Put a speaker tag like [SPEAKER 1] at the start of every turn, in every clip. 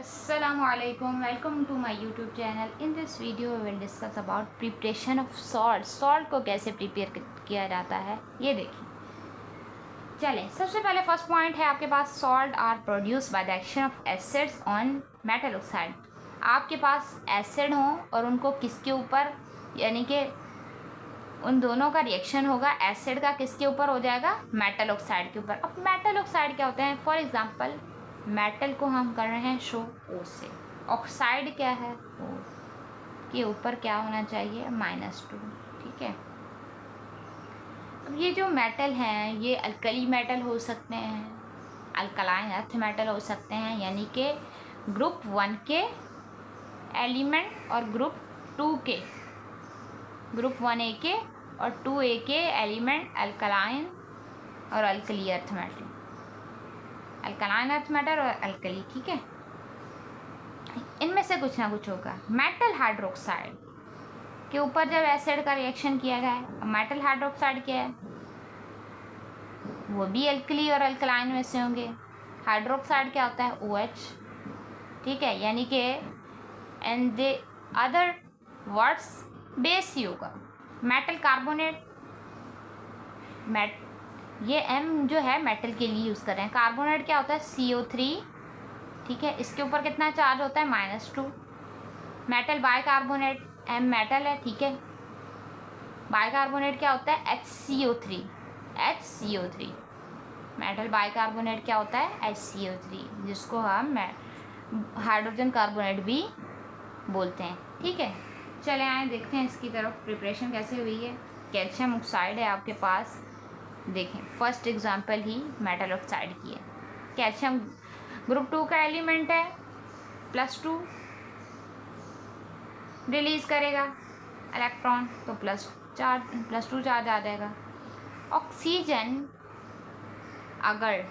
[SPEAKER 1] Assalamualaikum, welcome to my YouTube channel. In this video we will discuss about preparation of salt. Salt को कैसे prepare किया जाता है ये देखिए। चलें, सबसे पहले फर्स्ट पॉइंट है आपके पास salt are produce by the action of acids on metal oxide. आपके पास एसिड हों और उनको किसके ऊपर, यानी कि उन दोनों का रिएक्शन होगा, एसिड का किसके ऊपर हो जाएगा, मेटल ऑक्साइड के ऊपर। अब मेटल ऑक्साइड क्या होते हैं, फॉर एग्जांपल मेटल को हम कर रहे हैं शो O से, ऑक्साइड क्या है O के ऊपर क्या होना चाहिए -2, ठीक है। अब ये जो मेटल हैं ये अल्कली मेटल हो सकते हैं, अल्कलाइन अर्थ मेटल हो सकते हैं, यानी कि ग्रुप 1 के एलिमेंट और ग्रुप 2 के, ग्रुप 1A के और 2A के एलिमेंट अल्कलाइन और alkali earth metal, alkaline earth metal और अल्कली, ठीक है। इनमें से कुछ ना कुछ होगा। मेटल हाइड्रोक्साइड के ऊपर जब एसिड का रिएक्शन किया गया है, मेटल हाइड्रोक्साइड क्या है, वो भी अल्कली और अल्कलाइन में से होंगे। हाइड्रोक्साइड क्या होता है OH, ठीक है, यानी कि and the other words base ही होगा। मेटल कार्बोनेट, ये M जो है मेटल के लिए यूज़ कर रहे हैं। कार्बोनेट क्या होता है CO3, ठीक है, इसके ऊपर कितना चार्ज होता है -2। मेटल बाइकार्बोनेट, M मेटल है, ठीक है, बाइकार्बोनेट क्या होता है HCO3, मेटल बाइकार्बोनेट क्या होता है HCO3, जिसको हम हाइड्रोजन कार्बोनेट भी बोलते हैं, ठीक है। चले आए देखते हैं इसकी तरफ प्रिपरेशन कैसे हुई है। कैल्शियम ऑक्साइड है आपके पास, देखें फर्स्ट एग्जांपल ही मेटल ऑक्साइड की है। कैल्शियम ग्रुप 2 का एलिमेंट है, +2 रिलीज करेगा इलेक्ट्रॉन, तो +2 चार्ज आ जाएगा। ऑक्सीजन अगर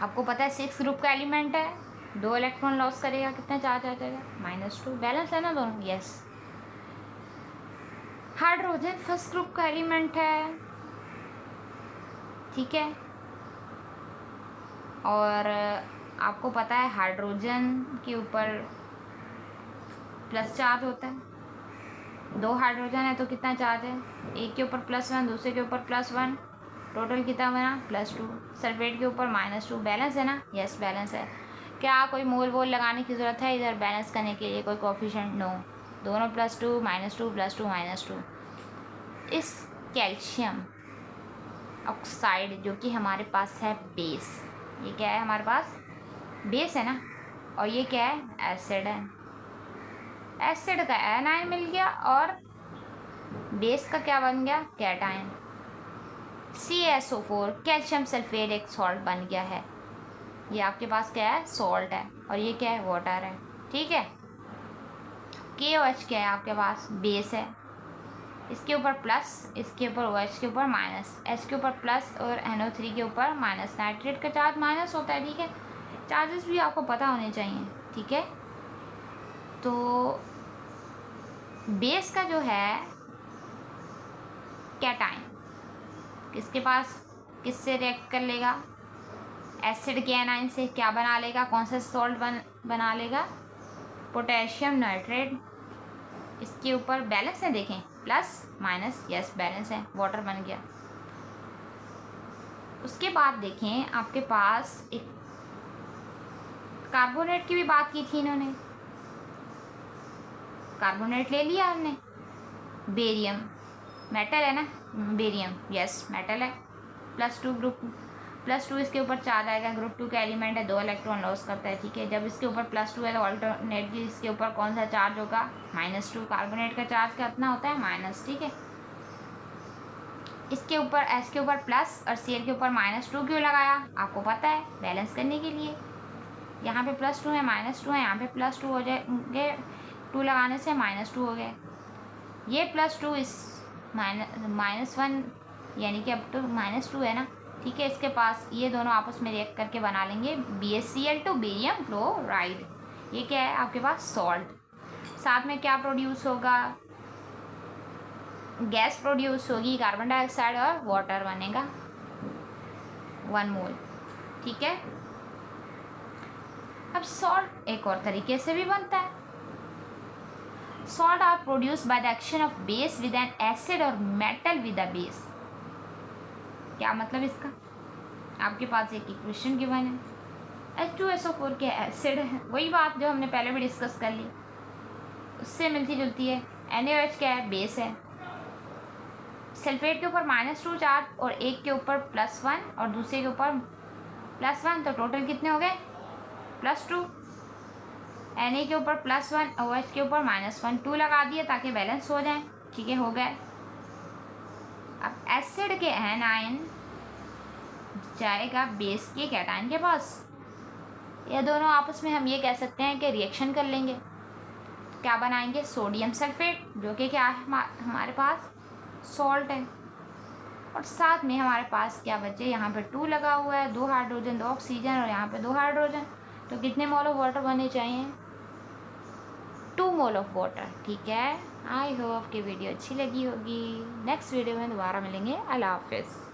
[SPEAKER 1] आपको पता है 6 ग्रुप का एलिमेंट है, 2 इलेक्ट्रॉन लॉस करेगा, कितना चार्ज आ जाएगा -2, बैलेंस है ना दोनों, यस। हाइड्रोजन फर्स्ट ग्रुप का एलिमेंट है, ठीक है, और आपको पता है हाइड्रोजन के ऊपर प्लस चार्ज होता है। 2 हाइड्रोजन है तो कितना चार्ज है, एक के ऊपर +1, दूसरे के ऊपर +1, टोटल कितना बना +2। सल्फेट के ऊपर -2, बैलेंस है ना, यस बैलेंस है। क्या कोई मोल वोल लगाने की ज़रूरत है इधर बैलेंस करने के लिए, कोई कोफिशिएंट, नो, दोनों +2 -2 +2 -2। इस कैल्शियम ऑक्साइड जो कि हमारे पास है बेस, ये क्या है हमारे पास बेस है ना, और ये क्या है एसिड है। एसिड का एनायन मिल गया और बेस का क्या बन गया कैटायन, CaSO4, कैल्शियम सल्फेट एक सॉल्ट बन गया है। ये आपके पास क्या है सॉल्ट है, और ये क्या है वाटर है, ठीक है। KOH क्या है आपके पास बेस है, इसके ऊपर प्लस, इसके ऊपर OH के ऊपर माइनस, H के ऊपर प्लस और NO3 के ऊपर माइनस। नाइट्रेट का चार्ज माइनस होता है, ठीक है, चार्जेस भी आपको पता होने चाहिए, ठीक है। तो बेस का जो है कैटायन किसके पास, किससे रिएक्ट कर लेगा, एसिड के एनायन से क्या बना लेगा, कौन सा सॉल्ट बना लेगा, पोटेशियम नाइट्रेट। इसके ऊपर बैलेंस है, देखें प्लस माइनस, यस बैलेंस है, वाटर बन गया। उसके बाद देखें आपके पास एक कार्बोनेट की भी बात की थी इन्होंने, कार्बोनेट ले लिया हमने। बेरियम मेटल है ना, बेरियम यस मेटल है, +2 ग्रुप, +2 इसके ऊपर चार्ज आएगा, ग्रुप 2 का एलिमेंट है, 2 इलेक्ट्रॉन लॉस करता है, ठीक है। जब इसके ऊपर +2 है तो ऑल्टरनेटली इसके ऊपर कौन सा चार्ज होगा -2, कार्बोनेट का चार्ज कितना होता है माइनस, ठीक है। इसके ऊपर एस के ऊपर प्लस और Cl के ऊपर -2 क्यों लगाया, आपको पता है बैलेंस करने के लिए। यहाँ पे +2 है -2 है, यहाँ पे +2 हो जाएंगे, 2 लगाने से -2 हो गए। ये +2 इस -1 यानी कि अब तो -2 है ना, ठीक है। इसके पास ये दोनों आपस में रिएक्ट करके बना लेंगे BaCl2 बेरियम क्लोराइड। ये क्या है आपके पास सॉल्ट। साथ में क्या प्रोड्यूस होगा, गैस प्रोड्यूस होगी, कार्बन डाइऑक्साइड और वाटर बनेगा 1 मोल, ठीक है। अब अब सॉल्ट एक और तरीके से भी बनता है। Salt are produce by the action of base with an acid और मेटल विद अ बेस। क्या मतलब इसका? आपके पास एक इक्वेशन गिवन है, H2SO4 के एसिड है, वही बात जो हमने पहले भी डिस्कस कर ली, उससे मिलती जुलती है। NaOH क्या है? बेस है। सल्फेट के ऊपर -2 चार्ज और एक के ऊपर +1 और दूसरे के ऊपर +1, तो टोटल कितने हो गए? +2। Na के ऊपर +1, OH के ऊपर -1, 2 लगा दिए ताकि बैलेंस हो जाए। ठीक है, हो गए। अब एसिड के एनायन जाएगा बेस के कैटायन के पास। ये दोनों आपस में हम ये कह सकते हैं कि रिएक्शन कर लेंगे। क्या बनाएंगे? सोडियम सल्फेट, जो कि क्या है हमारे पास? सॉल्ट है। और साथ में हमारे पास क्या बचे? यहाँ पे 2 लगा हुआ है, 2 हाइड्रोजन 2 ऑक्सीजन और यहाँ पे 2 हाइड्रोजन। तो कितने मोल ऑफ वाटर बने चाहिए? 2 मोल ऑफ वाटर। ठीक है, आई होप कि वीडियो अच्छी लगी होगी। नेक्स्ट वीडियो में दोबारा मिलेंगे। अल्लाह हाफिज़।